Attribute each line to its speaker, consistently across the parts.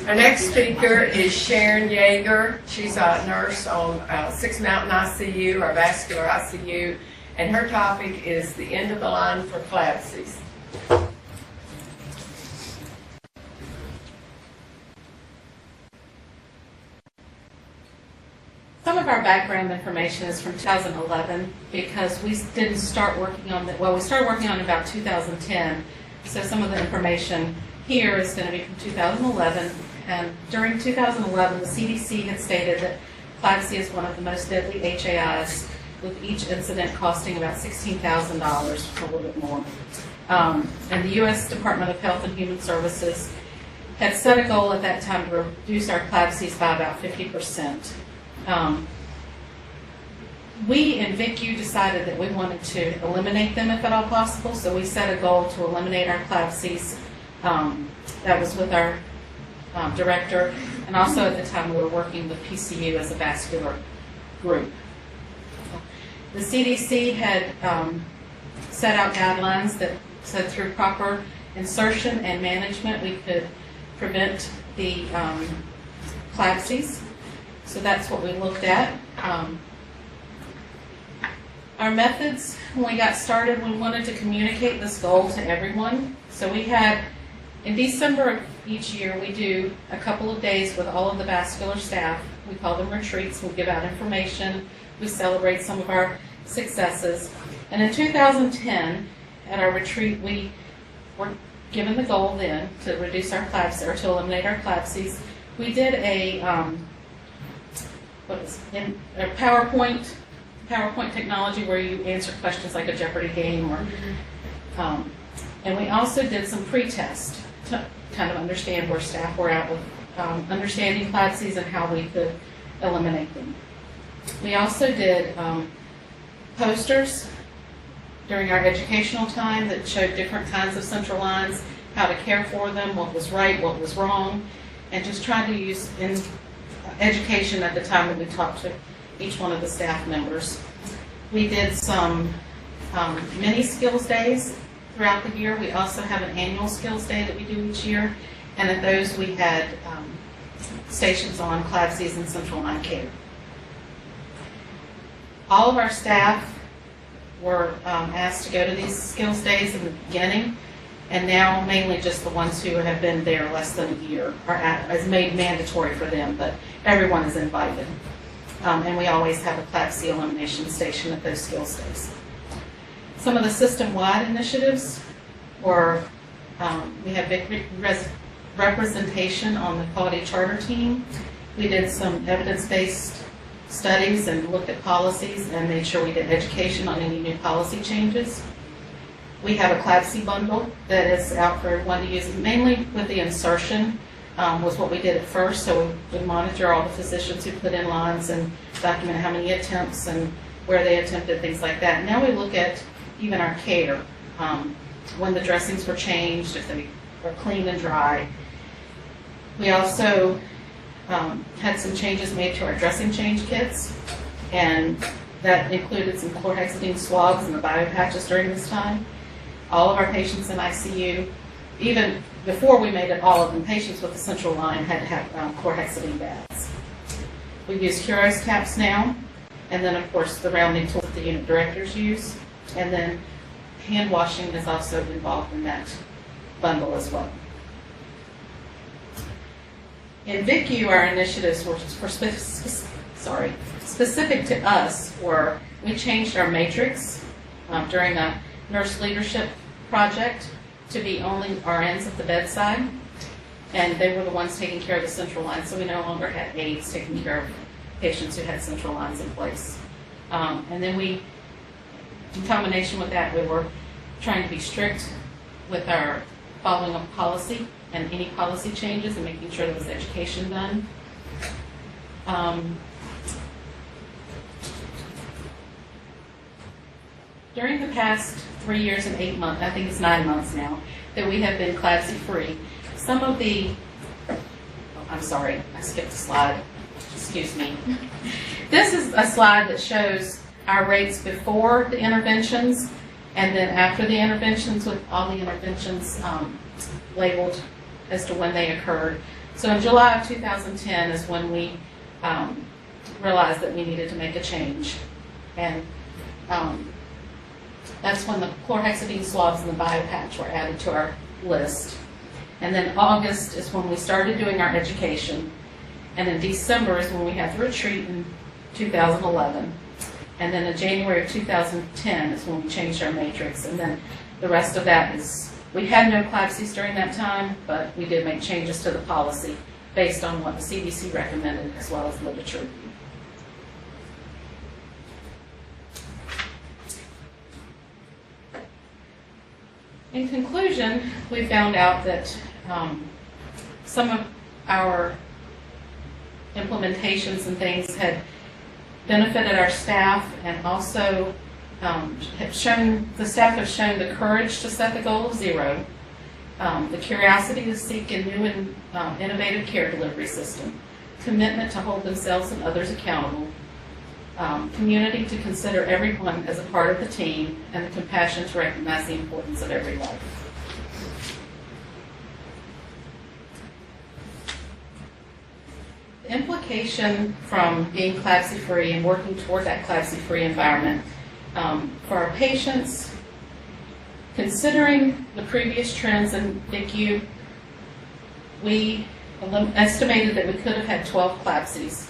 Speaker 1: Our next speaker is Sharon Yeager. She's a nurse on Six Mountain ICU, our vascular ICU, and her topic is the end of the line for CLABSIs.
Speaker 2: Some of our background information is from 2011 because we didn't start working on we started working on it about 2010. So some of the information here is going to be from 2011. And during 2011, the CDC had stated that CLABSI is one of the most deadly HAIs, with each incident costing about $16,000, a little bit more. And the U.S. Department of Health and Human Services had set a goal at that time to reduce our CLABSIs by about 50%. We in VICU decided that we wanted to eliminate them if at all possible, so we set a goal to eliminate our CLABSIs. That was with our director, and also at the time we were working with PCU as a vascular group. The CDC had set out guidelines that said through proper insertion and management we could prevent the CLABSIs. So that's what we looked at. Our methods, when we got started, we wanted to communicate this goal to everyone. So we had, in December of each year, we do a couple of days with all of the vascular staff. We call them retreats. We give out information. We celebrate some of our successes. And in 2010, at our retreat, we were given the goal then to reduce our CLABSIs, or to eliminate our CLABSIs. We did a PowerPoint technology where you answer questions like a Jeopardy game, and we also did some pre-test to kind of understand where staff were at with understanding CLABSIs and how we could eliminate them. We also did posters during our educational time that showed different kinds of central lines, how to care for them, what was right, what was wrong, and just trying to use in education at the time that we talked to each one of the staff members. We did some mini skills days throughout the year. We also have an annual skills day that we do each year, and at those we had stations on CLABSIs and central line care. All of our staff were asked to go to these skills days in the beginning, and now mainly just the ones who have been there less than a year is made mandatory for them, but everyone is invited. And we always have a CLABSI elimination station at those skills days. Some of the system-wide initiatives were, we have big representation on the quality charter team. We did some evidence-based studies and looked at policies and made sure we did education on any new policy changes. We have a CLABSI bundle that is out for everyone to use, mainly with the insertion was what we did at first. So we monitor all the physicians who put in lines and document how many attempts and where they attempted, things like that. Now we look at even our care, when the dressings were changed, if they were clean and dry. We also had some changes made to our dressing change kits, and that included some chlorhexidine swabs and the biopatches during this time. All of our patients in ICU, even before we made it all of them, patients with the central line had to have chlorhexidine baths. We use Curos caps now, and then of course the rounding tools that the unit directors use, and then hand washing is also involved in that bundle as well. In VICU, our initiatives were specific to us were, we changed our matrix during a nurse leadership project to be only RNs at the bedside, and they were the ones taking care of the central line, so we no longer had aides taking care of patients who had central lines in place. And then we, in combination with that, we were trying to be strict with our following of policy and any policy changes and making sure there was education done. During the past 3 years and 8 months, I think it's 9 months now, that we have been CLABSI free, some of the, I'm sorry, I skipped a slide, excuse me. This is a slide that shows our rates before the interventions and then after the interventions, with all the interventions labeled as to when they occurred. So in July of 2010 is when we realized that we needed to make a change. And that's when the chlorhexidine swabs and the biopatch were added to our list. And then August is when we started doing our education. And in December is when we had the retreat in 2011. And then in January of 2010 is when we changed our matrix. And then the rest of that is, we had no CLABSIs during that time, but we did make changes to the policy based on what the CDC recommended as well as literature review. In conclusion, we found out that some of our implementations and things had benefited our staff, and also the staff have shown the courage to set the goal of 0, the curiosity to seek a new and innovative care delivery system, commitment to hold themselves and others accountable, community to consider everyone as a part of the team, and the compassion to recognize the importance of every life. The implication from being CLABSI-free and working toward that CLABSI-free environment for our patients, considering the previous trends in VICU, we estimated that we could have had 12 CLABSIs,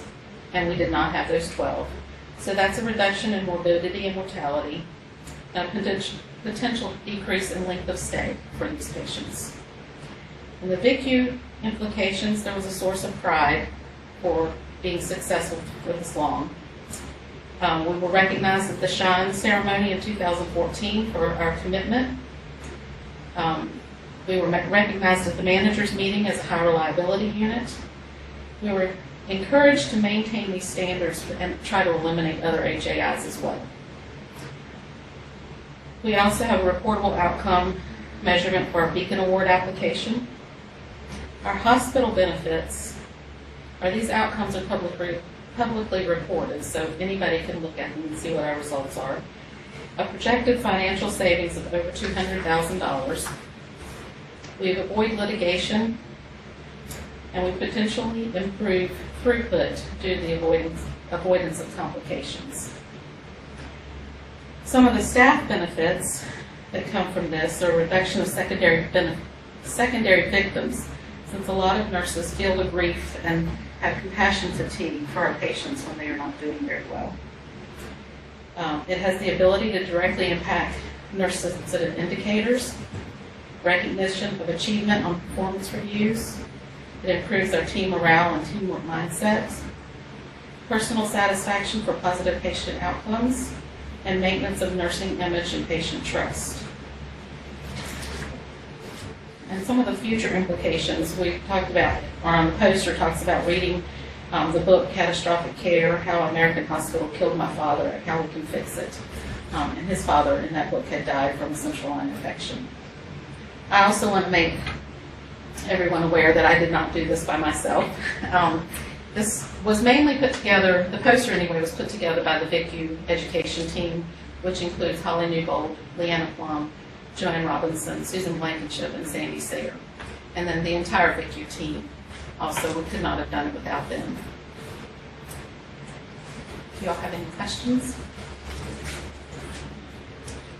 Speaker 2: and we did not have those 12. So that's a reduction in morbidity and mortality, a potential decrease in length of stay for these patients. In the VICU implications, there was a source of pride for being successful for this long. We were recognized at the Shine ceremony in 2014 for our commitment. We were recognized at the managers meeting as a high reliability unit. We were encouraged to maintain these standards and try to eliminate other HAIs as well. We also have a reportable outcome measurement for our Beacon Award application. Our hospital benefits these outcomes are publicly reported, so anybody can look at them and see what our results are. A projected financial savings of over $200,000. We've avoided litigation, and we potentially improve throughput due to the avoidance of complications. Some of the staff benefits that come from this are a reduction of secondary victims, since a lot of nurses feel the grief and have compassion fatigue for our patients when they are not doing very well. It has the ability to directly impact nurse-sensitive indicators, recognition of achievement on performance reviews. It improves our team morale and teamwork mindsets, personal satisfaction for positive patient outcomes, and maintenance of nursing image and patient trust. And some of the future implications we talked about, or on the poster talks about reading the book Catastrophic Care, How American Hospital Killed My Father and How We Can Fix It. And his father in that book had died from a central line infection. I also want to make everyone aware that I did not do this by myself. This was mainly put together, the poster anyway, was put together by the VICU education team, which includes Holly Newbold, Leanna Plum, Joanne Robinson, Susan Blankenship, and Sandy Sayer. And then the entire VICU team. Also, we could not have done it without them. Do y'all have any questions?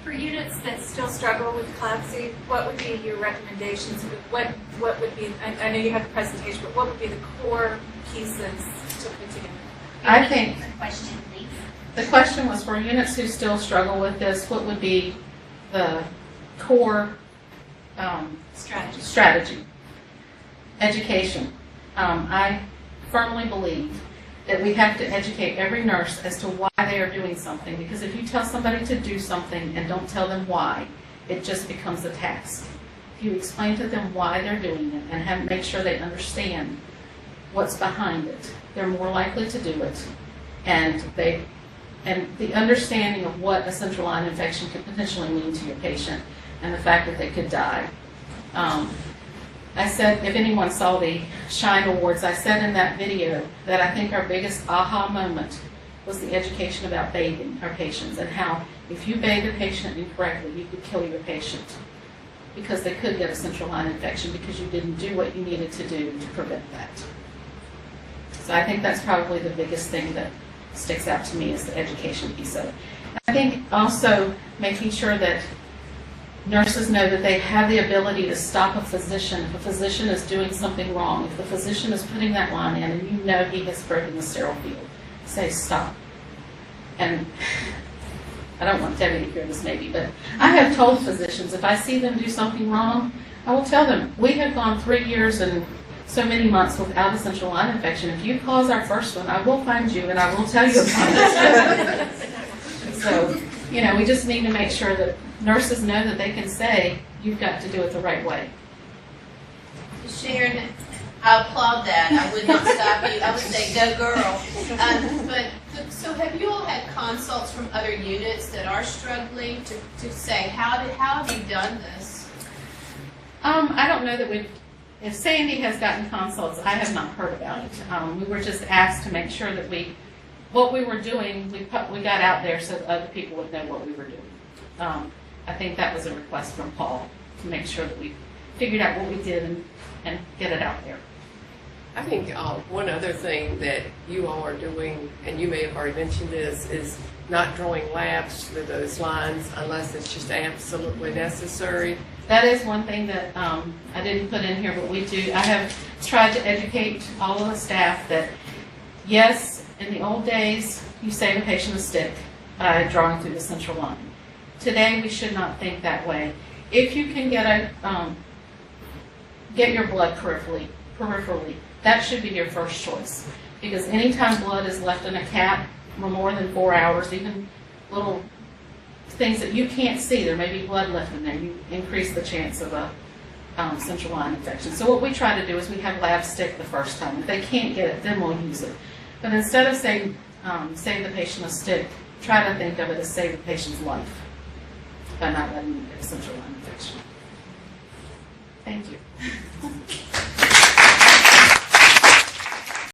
Speaker 3: For units that still struggle with CLABSI, what would be your recommendations? What would be, I know you have a presentation, but what would be the core pieces to put together?
Speaker 2: I think
Speaker 4: the question, please.
Speaker 2: The question was for units who still struggle with this, what would be the core strategy? Education. I firmly believe that we have to educate every nurse as to why they are doing something, because if you tell somebody to do something and don't tell them why, it just becomes a task. If you explain to them why they're doing it and make sure they understand what's behind it, they're more likely to do it, and the understanding of what a central line infection could potentially mean to your patient and the fact that they could die. I said, if anyone saw the Shine Awards, I said in that video that I think our biggest aha moment was the education about bathing our patients and how if you bathe a patient incorrectly, you could kill your patient. because they could get a central line infection because you didn't do what you needed to do to prevent that. So I think that's probably the biggest thing that sticks out to me is the education piece of it. I think also making sure that nurses know that they have the ability to stop a physician. If a physician is doing something wrong, if the physician is putting that line in and you know he has broken the sterile field, say stop. And I don't want Debbie to hear this maybe, but I have told physicians if I see them do something wrong, I will tell them, we have gone 3 years and so many months without a central line infection. If you cause our first one, I will find you and I will tell you about it. So, you know, we just need to make sure that nurses know that they can say, you've got to do it the right way.
Speaker 4: Sharon, I applaud that. I would not stop you. I would say, go girl. So have you all had consults from other units that are struggling to say, how have you done this?
Speaker 2: I don't know that if Sandy has gotten consults, I have not heard about it. We were just asked to make sure that what we were doing, we got out there so that other people would know what we were doing. I think that was a request from Paul to make sure that we figured out what we did and get it out there.
Speaker 1: I think one other thing that you all are doing, and you may have already mentioned this, is not drawing labs through those lines unless it's just absolutely necessary.
Speaker 2: That is one thing that I didn't put in here, but we do. I have tried to educate all of the staff that, yes, in the old days, you save a patient a stick by drawing through the central line. Today, we should not think that way. If you can get your blood peripherally, that should be your first choice. Because anytime blood is left in a cap for more than 4 hours, even little things that you can't see, there may be blood left in there, you increase the chance of a central line infection. So what we try to do is we have lab stick the first time. If they can't get it, then we'll use it. But instead of saying save the patient a stick, try to think of it as save the patient's life by not letting them get a central line infection. Thank you.